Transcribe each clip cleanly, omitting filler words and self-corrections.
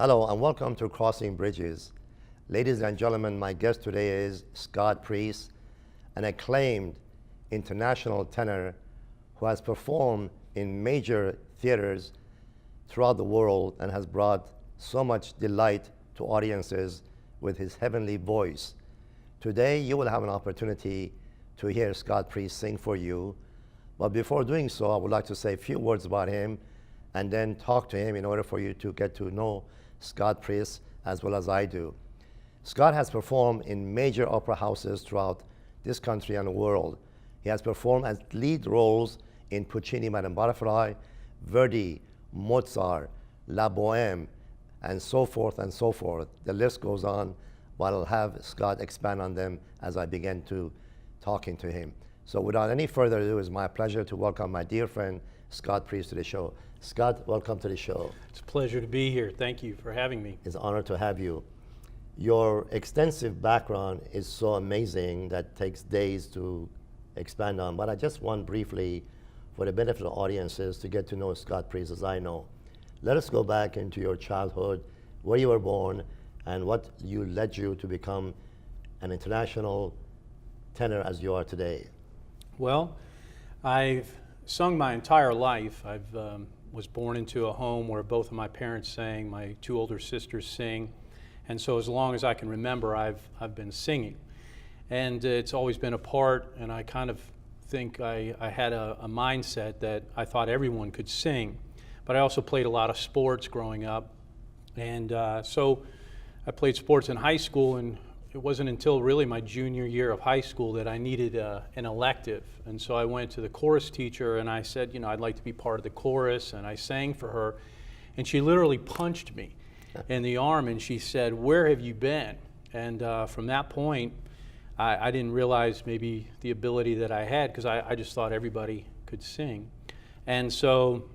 Hello and welcome to Crossing Bridges. Ladies and gentlemen, my guest today is Scott Priest, an acclaimed international tenor who has performed in major theaters throughout the world and has brought so much delight to audiences with his heavenly voice. Today you will have an opportunity to hear Scott Priest sing for you. But before doing so, I would like to say a few words about him and then talk to him in order for you to get to know Scott Priest as well as I do. Scott has performed in major opera houses throughout this country and the world. He has performed as lead roles in Puccini, Madame Butterfly, Verdi, Mozart, La Bohème, and so forth and so forth. The list goes on, but I'll have Scott expand on them as I begin to talking to him. So without any further ado, it's my pleasure to welcome my dear friend, Scott Priest, to the show. Scott, welcome to the show. It's a pleasure to be here. Thank you for having me. It's an honor to have you. Your extensive background is so amazing that takes days to expand on, but I just want briefly, for the benefit of audiences, to get to know Scott Priest as I know. Let us go back into your childhood, where you were born, and what led you to become an international tenor as you are today. Well, I've sung my entire life. I was born into a home where both of my parents sang, my two older sisters sing, and so as long as I can remember, I've been singing. And it's always been a part, and I kind of think I had a mindset that I thought everyone could sing. But I also played a lot of sports growing up, and so I played sports in high school, and it wasn't until really my junior year of high school that I needed an elective. And so I went to the chorus teacher and I said, you know, I'd like to be part of the chorus, and I sang for her. And she literally punched me in the arm and she said, "Where have you been?" And from that point, I didn't realize maybe the ability that I had, because I just thought everybody could sing. And so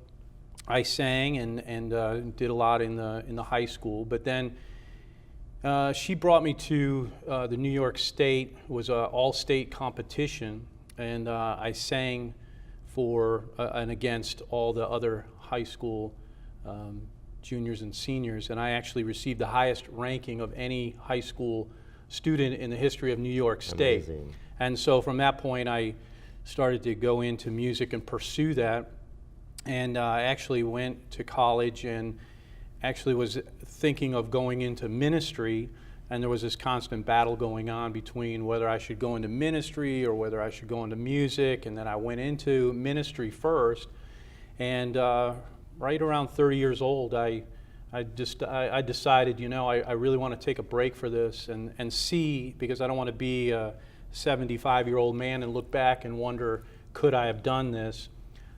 I sang and did a lot in the high school. But then she brought me to the New York State. It was an all-state competition, and I sang for and against all the other high school juniors and seniors, and I actually received the highest ranking of any high school student in the history of New York State. Amazing. And so from that point, I started to go into music and pursue that, and I actually went to college and actually was thinking of going into ministry, and there was this constant battle going on between whether I should go into ministry or whether I should go into music. And then I went into ministry first, and right around 30 years old, I decided, you know, I really want to take a break for this and see, because I don't want to be a 75-year-old man and look back and wonder, could I have done this?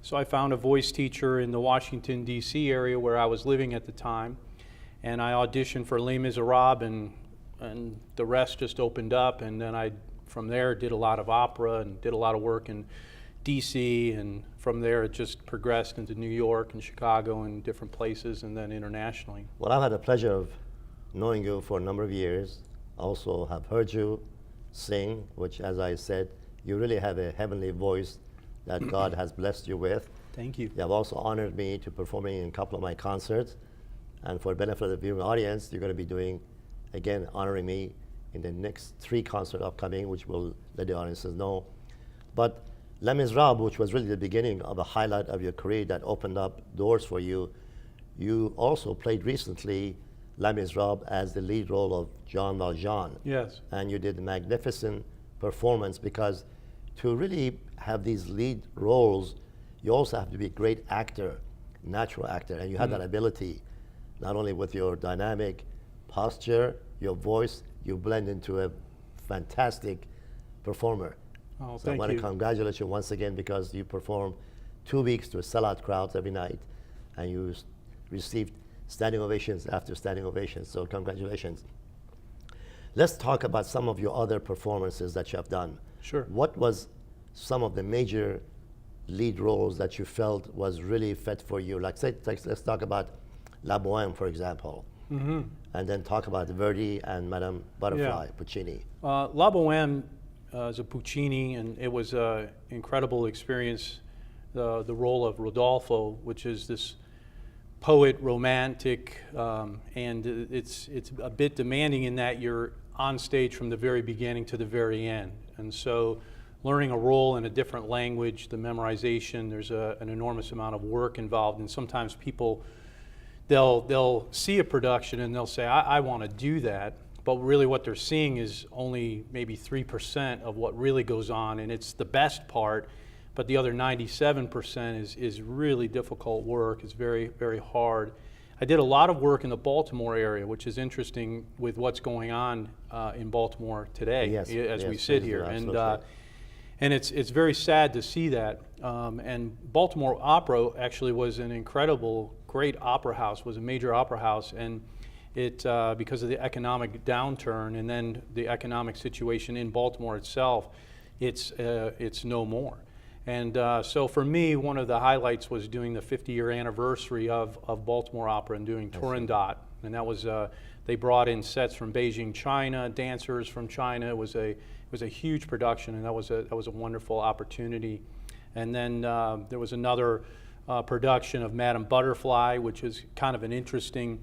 So I found a voice teacher in the Washington, D.C. area where I was living at the time, and I auditioned for Les Miserables, and the rest just opened up. And then I, from there, did a lot of opera and did a lot of work in D.C., and from there it just progressed into New York and Chicago and different places, and then internationally. Well, I've had the pleasure of knowing you for a number of years. Also have heard you sing, which, as I said, you really have a heavenly voice that God has blessed you with. Thank you. You have also honored me to performing in a couple of my concerts. And for the benefit of the viewing audience, you're going to be doing, again, honoring me in the next 3 concerts upcoming, which will let the audiences know. But Les Miserables, which was really the beginning of a highlight of your career that opened up doors for you, you also played recently Les Miserables as the lead role of Jean Valjean. Yes. And you did a magnificent performance, because to really have these lead roles, you also have to be a great actor, natural actor, and you have that ability, not only with your dynamic posture, your voice, you blend into a fantastic performer. Oh, So I thank want to you. congratulate you once again, because you perform 2 weeks to sellout crowds every night, and you received standing ovations after standing ovations, so congratulations. Let's talk about some of your other performances that you have done. Sure. What was some of the major lead roles that you felt was really fit for you? Like, say, let's talk about La Bohème, for example, and then talk about Verdi and Madame Butterfly, Puccini. La Bohème is a Puccini, and it was an incredible experience. The role of Rodolfo, which is this poet, romantic, and it's a bit demanding in that you're on stage from the very beginning to the very end. And so learning a role in a different language, the memorization, there's an enormous amount of work involved, and sometimes people, they'll see a production and they'll say, I want to do that, but really what they're seeing is only maybe 3% of what really goes on, and it's the best part, but the other 97% is really difficult work. It's very, very hard. I did a lot of work in the Baltimore area, which is interesting with what's going on in Baltimore today, as we sit here. And it's very sad to see that. And Baltimore Opera actually was an incredible, great opera house, was a major opera house, and it because of the economic downturn and then the economic situation in Baltimore itself, it's no more. And so for me, one of the highlights was doing the 50-year anniversary of Baltimore Opera and doing Turandot. And that was, they brought in sets from Beijing, China, dancers from China. It was a huge production, and that was a wonderful opportunity. And then there was another production of Madame Butterfly, which is kind of an interesting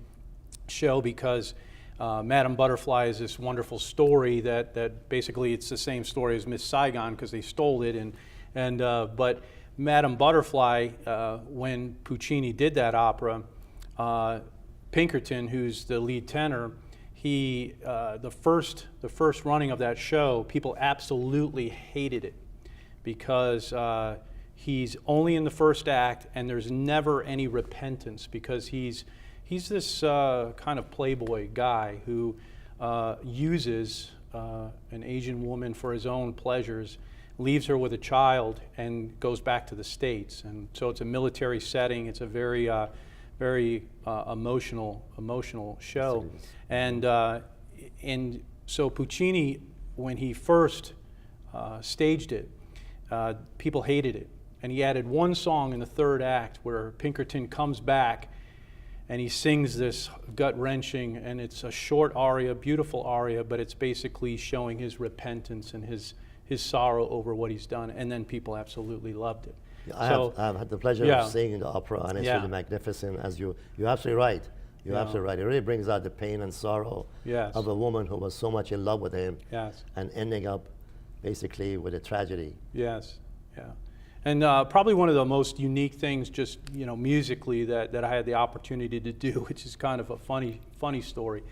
show because Madame Butterfly is this wonderful story that basically it's the same story as Miss Saigon because they stole it. But Madame Butterfly, when Puccini did that opera, Pinkerton, who's the lead tenor, the first running of that show, people absolutely hated it because he's only in the first act and there's never any repentance because he's this kind of playboy guy who uses an Asian woman for his own pleasures, leaves her with a child, and goes back to the States. And so it's a military setting. It's a very, very emotional show. And so Puccini, when he first staged it, people hated it. And he added one song in the third act where Pinkerton comes back and he sings this gut-wrenching, and it's a short aria, beautiful aria, but it's basically showing his repentance and his sorrow over what he's done, and then people absolutely loved it. I've had the pleasure of seeing the opera, and it's really magnificent. As you're absolutely right. You're absolutely right. It really brings out the pain and sorrow of a woman who was so much in love with him, and ending up basically with a tragedy. Yes, yeah. And probably one of the most unique things, just musically, that I had the opportunity to do, which is kind of a funny story,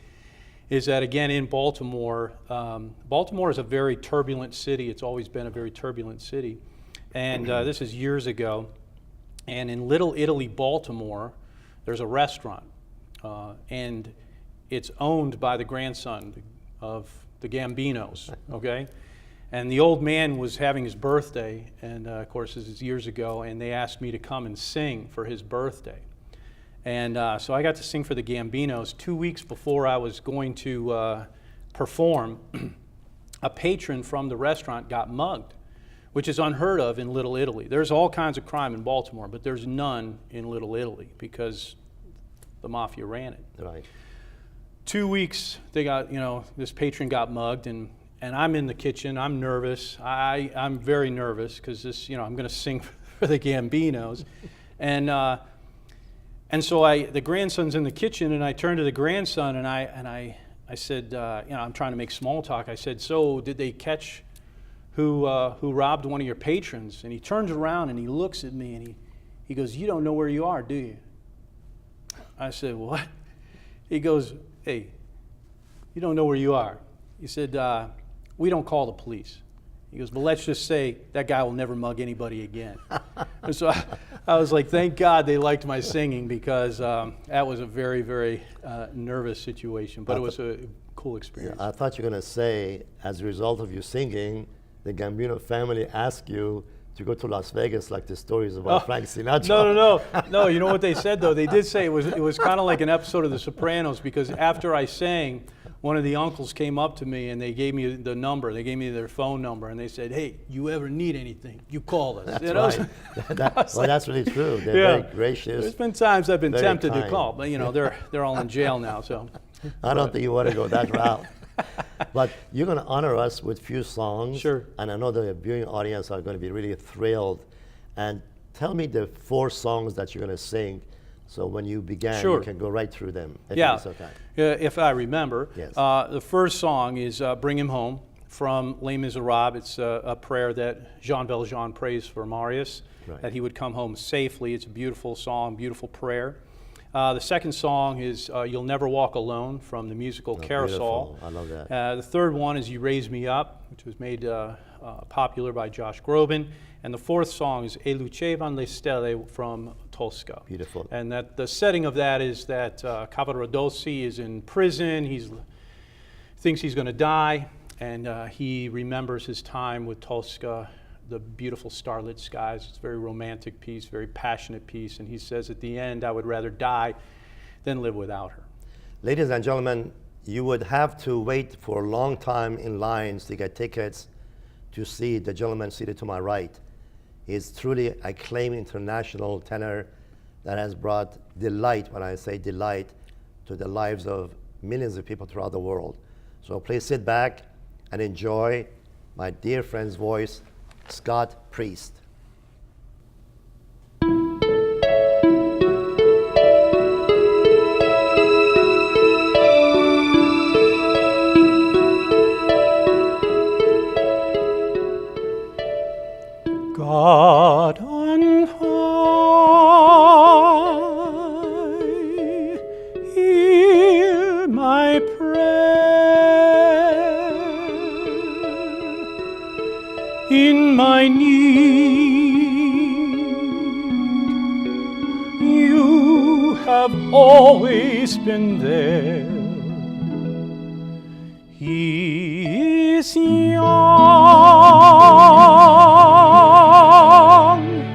is that again in Baltimore, Baltimore is a very turbulent city. It's always been a very turbulent city. And this is years ago. And in Little Italy, Baltimore, there's a restaurant. And it's owned by the grandson of the Gambinos, okay? And the old man was having his birthday, and of course this is years ago, and they asked me to come and sing for his birthday. And so I got to sing for the Gambinos. 2 weeks before I was going to perform, a patron from the restaurant got mugged, which is unheard of in Little Italy. There's all kinds of crime in Baltimore, but there's none in Little Italy because the mafia ran it. Right. 2 weeks, they got, this patron got mugged, and I'm in the kitchen. I'm nervous. I'm very nervous because this, I'm going to sing for the Gambinos, and so the grandson's in the kitchen, and I turned to the grandson and I said, I'm trying to make small talk. I said, so did they catch who robbed one of your patrons? And he turns around and he looks at me and he goes, you don't know where you are, do you? I said, what? He goes, hey, you don't know where you are. He said, we don't call the police. He goes, well, let's just say that guy will never mug anybody again. And so I was like, thank God they liked my singing because that was a very, very nervous situation, but it was a cool experience. I thought you were going to say, as a result of you singing, the Gambino family asked you to go to Las Vegas like the stories about Frank Sinatra. No, you know what they said though? They did say it was kind of like an episode of The Sopranos because after I sang, one of the uncles came up to me and they gave me the number. They gave me their phone number and they said, hey, you ever need anything, you call us. That's right. Well, that's really true. They're very gracious. There's been times I've been tempted to call, but they're all in jail now. So I don't think you want to go that route. But you're going to honor us with a few songs. Sure. And I know the viewing audience are going to be really thrilled. And tell me the 4 songs that you're going to sing So when you began, Sure. you can go right through them. If Yeah, it's okay. if I remember. Yes. The first song is Bring Him Home from Les Miserables. It's a prayer that Jean Valjean prays for Marius, Right. that he would come home safely. It's a beautiful song, beautiful prayer. The second song is You'll Never Walk Alone from the musical Carousel. Beautiful. I love that. The third one is You Raise Me Up, which was made popular by Josh Groban. And the fourth song is E Lucevan le Stelle from Tosca. Beautiful. And that the setting of that is that Cavaradossi is in prison. He thinks he's going to die, and he remembers his time with Tosca, the beautiful starlit skies. It's a very romantic piece, very passionate piece. And he says at the end, I would rather die than live without her. Ladies and gentlemen, you would have to wait for a long time in lines to get tickets to see the gentleman seated to my right. He's truly acclaimed international tenor that has brought delight, when I say delight, to the lives of millions of people throughout the world. So please sit back and enjoy my dear friend's voice, Scott Priest. God on high, hear my prayer. In my need, you have always been there. He is young,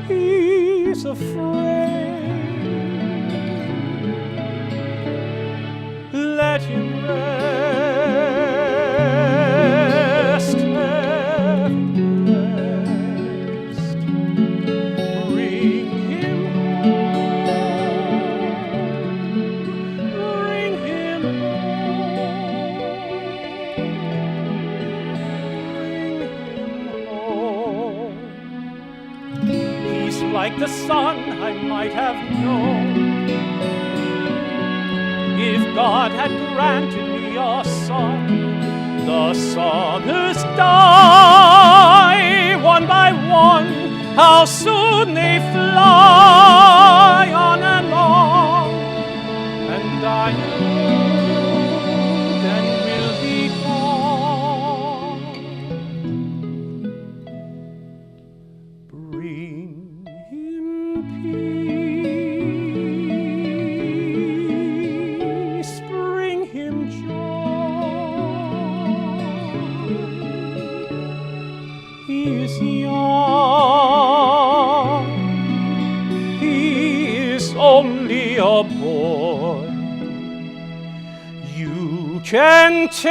he's afraid. Let him rest, let him rest. Bring him home, bring him home. He's like the sun I might have known if God had granted me a son. The songers die one by one, how soon they fly on and on, and I old and will be gone. Bring him peace, bring him joy. He is young, he is only a boy. You can take,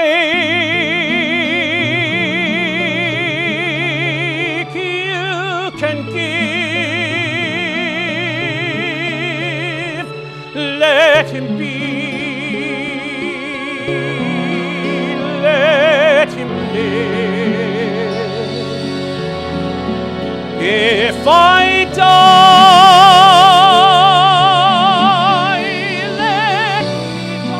you can give. Let him be, let him live. If I die, let me die.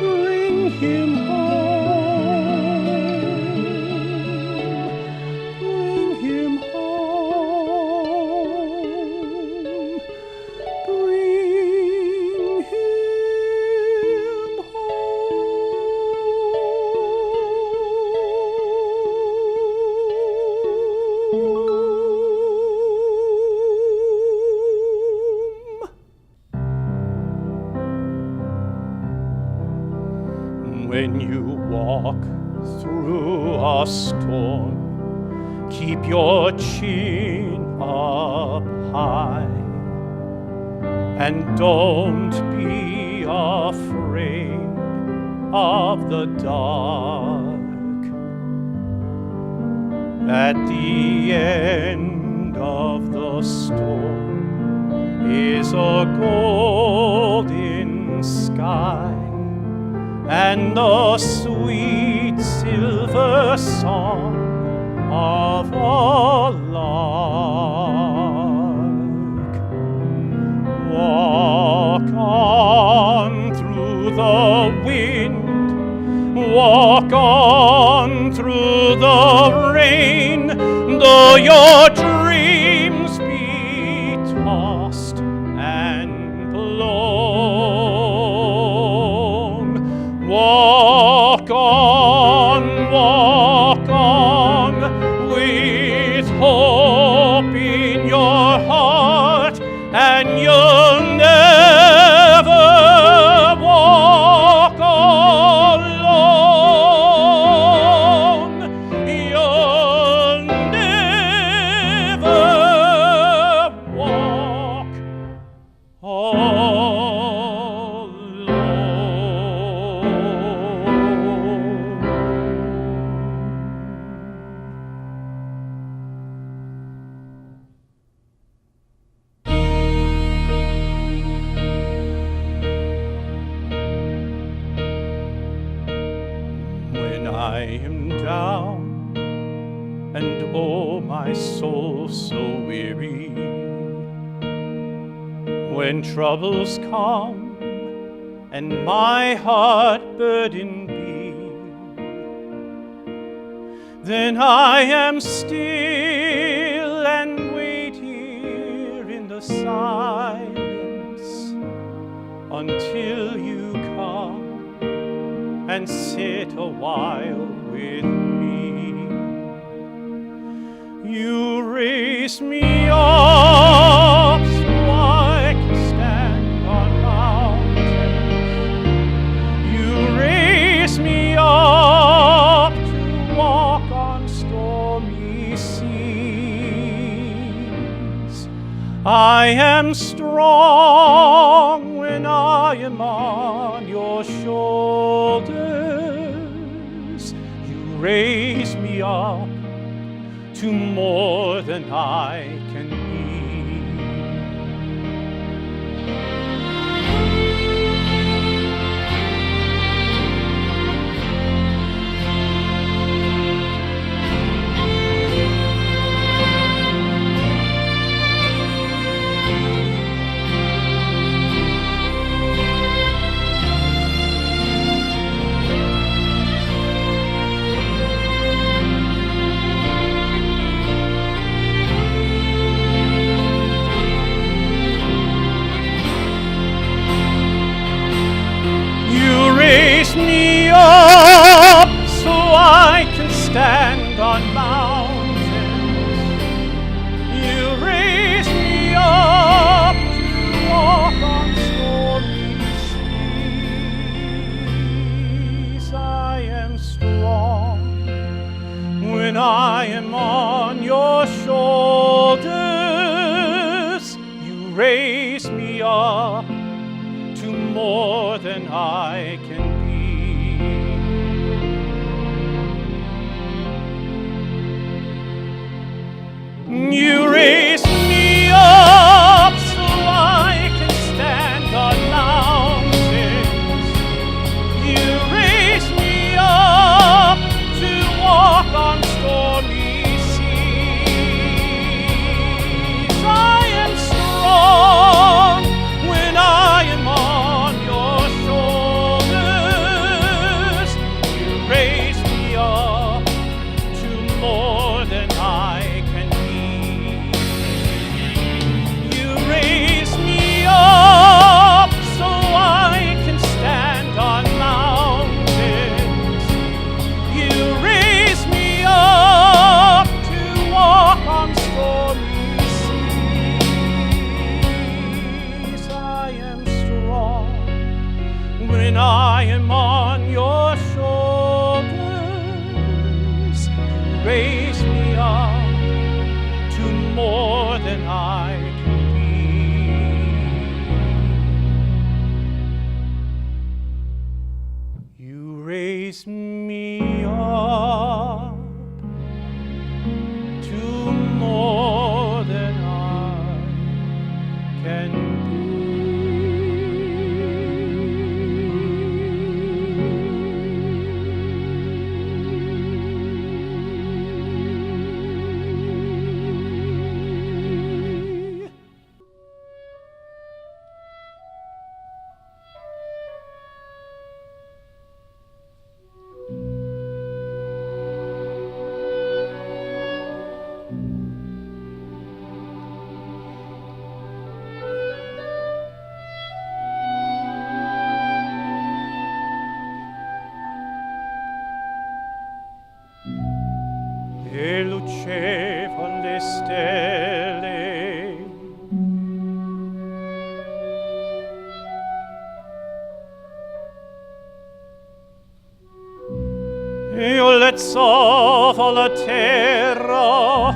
Bring him home, bring him home, bring him home. When you walk through a storm, keep your chin up high, and don't be afraid of the dark. At the end of the storm is a golden sky and the sweet silver song of a lark. Walk on through the wind, walk on through the rain, though your dreams be tossed and blown. Walk on with hope in your heart, and you'll never walk alone. You'll never walk alone. When I am down and oh my soul so weary, when troubles come and my heart burden be, then I am still and wait here in the silence until you come and sit a while with me. You raise me up so I can stand on mountains. You raise me up to walk on stormy seas. I am strong when I am on your shoulders. You raise me up to more than I can be. Raise me up so I can stand on mountains. You raise me up to walk on stormy seas. I am strong when I am on your shoulders. You raise me up to more than I can be. You raise me up so I can stand on mountains. You raise me up to walk on stormy seas. I am strong when I am on your shoulders. You raise me up to more than I can be. You raise me up so I can stand on mountains. You raise me up to walk on stormy seas. I am strong when I am on your shoulders. You raise me up to more than I can be. You raise me up to more than I can be. e lucevano le stelle. Io lezzava la terra,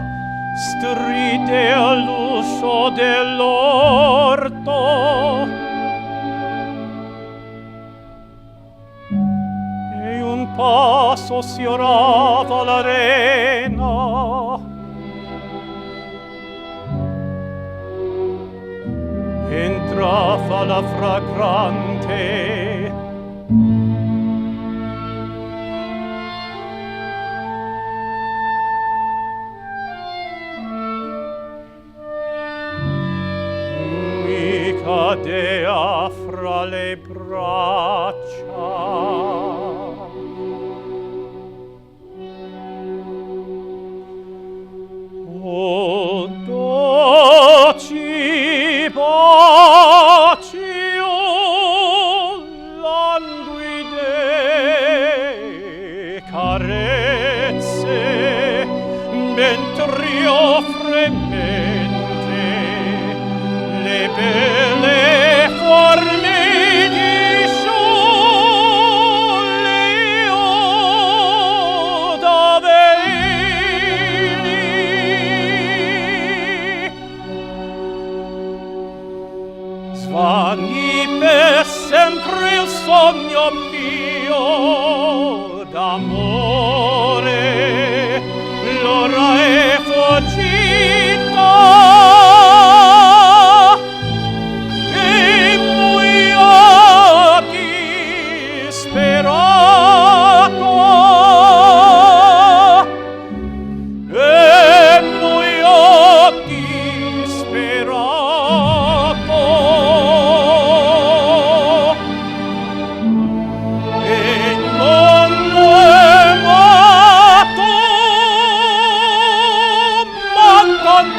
stride all'uscio dell'orto. E un passo sfiorava l'arena. Entrava la fragrante cadea fra le braccia. O dolci baci, o languide carezze, mentre io fremente le belle forme di scioglie io davveri. Svani per sempre il sogno mio d'amore, l'ora è fuggita.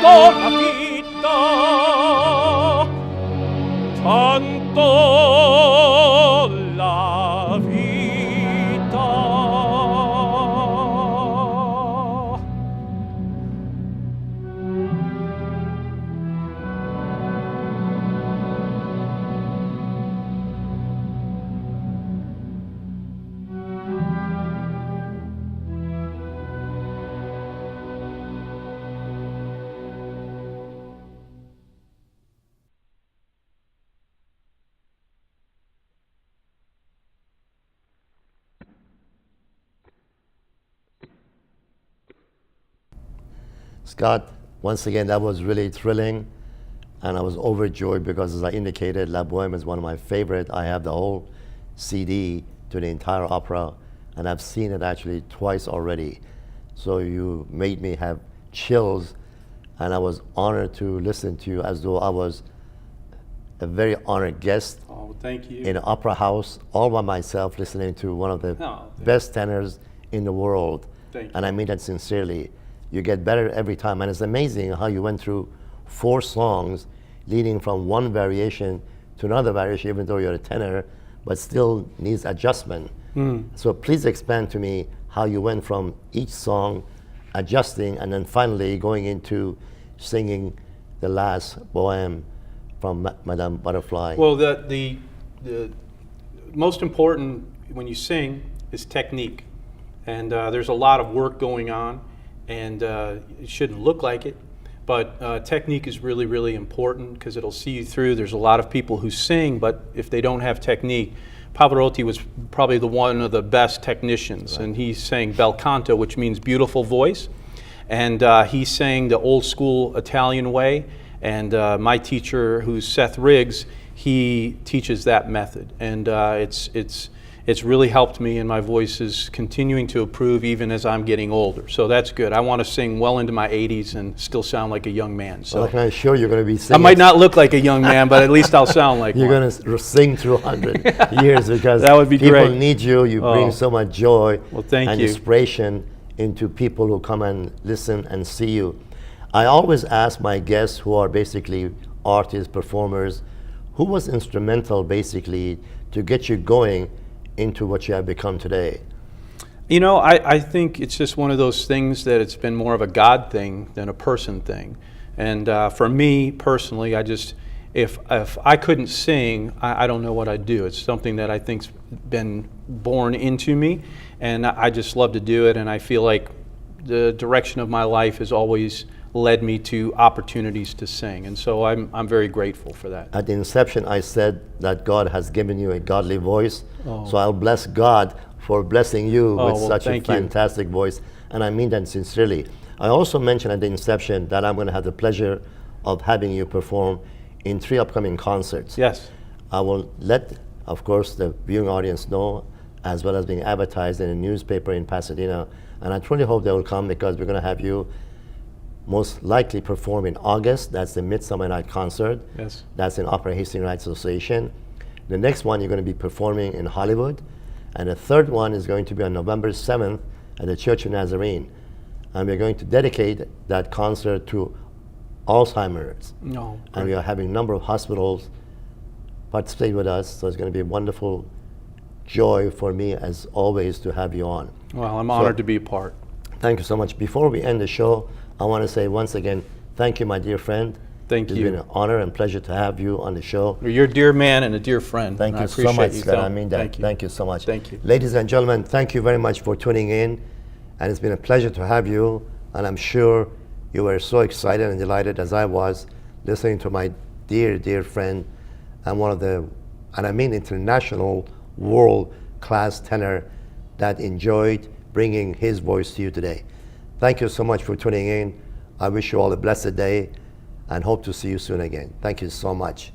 La vita, tanto la vita. Scott, once again, that was really thrilling, and I was overjoyed because, as I indicated, La Boheme is one of my favorite. I have the whole CD to the entire opera, and I've seen it actually twice already. So you made me have chills, and I was honored to listen to you as though I was a very honored guest Oh, thank you. in an opera house all by myself, listening to one of the best tenors in the world. Thank you. And I mean that sincerely. You get better every time, and it's amazing how you went through 4 songs leading from one variation to another variation, even though you're a tenor, but still needs adjustment. So please expand to me how you went from each song adjusting and then finally going into singing the last Bohème from Madame Butterfly. Well, the most important when you sing is technique, and there's a lot of work going on, and it shouldn't look like it, but technique is really, really important because it'll see you through. There's a lot of people who sing, but if they don't have technique, Pavarotti was probably one of the best technicians, right. And he sang bel canto, which means beautiful voice, and he sang the old school Italian way, and my teacher, who's Seth Riggs, he teaches that method, and it's really helped me, and my voice is continuing to improve even as I'm getting older. So that's good. I want to sing well into my 80s and still sound like a young man. So well, can I assure you're going to be singing? I might not look like a young man, but at least I'll sound like you're one. You're going to sing through 100 years because that would be people great. Need you. You bring so much joy and you. Inspiration into people who come and listen and see you. I always ask my guests who are basically artists, performers, who was instrumental basically to get you going into what you have become today? You know, I think it's just one of those things that it's been more of a God thing than a person thing. And for me personally, if I couldn't sing, I don't know what I'd do. It's something that I think's been born into me, and I just love to do it. And I feel like the direction of my life has always led me to opportunities to sing, and so I'm very grateful for that. At the inception, I said that God has given you a godly voice, Oh. so I'll bless God for blessing you with well, such a thank you. fantastic voice, and I mean that sincerely. I also mentioned at the inception that I'm going to have the pleasure of having you perform in 3 upcoming concerts. Yes. I will let, of course, the viewing audience know, as well as being advertised in a newspaper in Pasadena, and I truly hope they will come, because we're going to have you most likely perform in August. That's the Midsummer Night Concert. Yes. That's in Opera Hastings Rights Association. The next one you're going to be performing in Hollywood, and the third one is going to be on November 7th at the Church of Nazarene. And we're going to dedicate that concert to Alzheimer's. No. And we are having a number of hospitals participate with us, so it's going to be a wonderful joy for me, as always, to have you on. Well, I'm honored to be a part. Thank you so much. Before we end the show, I want to say once again, thank you, my dear friend. Thank It's you. been an honor and pleasure to have you on the show. You're a dear man and a dear friend. Thank and you I so appreciate much, you, Scott. Phil. I mean that. Thank you. Thank you so much. Thank you. Ladies and gentlemen, thank you very much for tuning in. And it's been a pleasure to have you. And I'm sure you were so excited and delighted as I was listening to my dear, dear friend and one of the, and I mean international, world-class tenor that enjoyed bringing his voice to you today. Thank you so much for tuning in. I wish you all a blessed day and hope to see you soon again. Thank you so much.